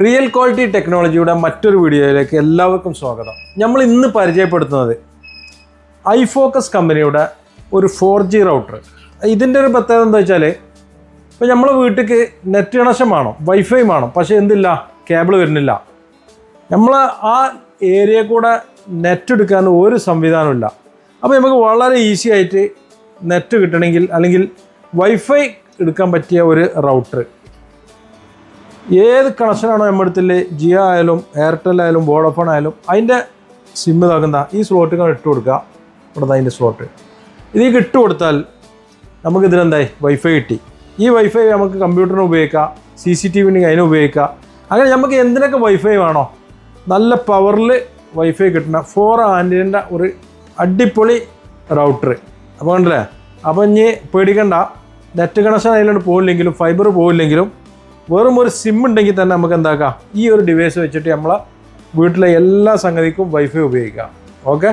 Real quality ടെക്നോളജിയുടെ മറ്റൊരു വീഡിയോയിലേക്ക് എല്ലാവർക്കും സ്വാഗതം. നമ്മൾ ഇന്ന് പരിചയപ്പെടുത്തുന്നത് ഐഫോക്കസ് കമ്പനിയുടെ ഒരു 4G റൗട്ടർ. ഇതിൻ്റെ ഒരു പ്രത്യേകത എന്താ വെച്ചാൽ, ഇപ്പോൾ നമ്മളെ വീട്ടിലേക്ക് നെറ്റ് കണക്ഷൻ വേണം, വൈഫൈ വേണം, പക്ഷേ എന്തില്ല, കേബിൾ വരുന്നില്ല. നമ്മൾ ആ ഏരിയ കൂടെ നെറ്റ് എടുക്കാൻ ഒരു സംവിധാനമില്ല. അപ്പോൾ നമുക്ക് വളരെ ഈസി ആയിട്ട് നെറ്റ് കിട്ടണമെങ്കിൽ അല്ലെങ്കിൽ വൈഫൈ എടുക്കാൻ പറ്റിയ ഒരു റൗട്ടർ, ഏത് കണക്ഷനാണോ നമ്മുടെ അടുത്തിൽ, ജിയോ ആയാലും എയർടെൽ ആയാലും വോഡഫോൺ ആയാലും, അതിൻ്റെ സിം ഇതാക്കുന്ന ഈ സ്ലോട്ടുകൾ ഇട്ട് കൊടുക്കുക. ഇവിടെ അതിൻ്റെ സ്ലോട്ട് ഇതിലേക്ക് ഇട്ട് കൊടുത്താൽ നമുക്കിതിലെന്തായി വൈഫൈ കിട്ടി. ഈ വൈഫൈ നമുക്ക് കമ്പ്യൂട്ടറിന് ഉപയോഗിക്കാം, CCTV അതിന് ഉപയോഗിക്കാം. അങ്ങനെ നമുക്ക് എന്തിനൊക്കെ വൈഫൈ വേണോ, നല്ല പവറിൽ വൈഫൈ കിട്ടുന്ന 4 ആൻറ്റിൻ്റെ ഒരു അടിപൊളി റൗട്ടർ. അപ്പോൾ കണ്ടല്ലേ, അപ്പോൾ ഇനി പേടിക്കണ്ട, നെറ്റ് കണക്ഷൻ അതിലോട്ട് പോകില്ലെങ്കിലും ഫൈബർ പോകില്ലെങ്കിലും വെറും ഒരു സിം ഉണ്ടെങ്കിൽ തന്നെ നമുക്ക് എന്താക്കാം, ഈ ഒരു ഡിവൈസ് വെച്ചിട്ട് നമ്മളെ വീട്ടിലെ എല്ലാ സംഗതിക്കും വൈഫൈ ഉപയോഗിക്കാം. ഓക്കെ.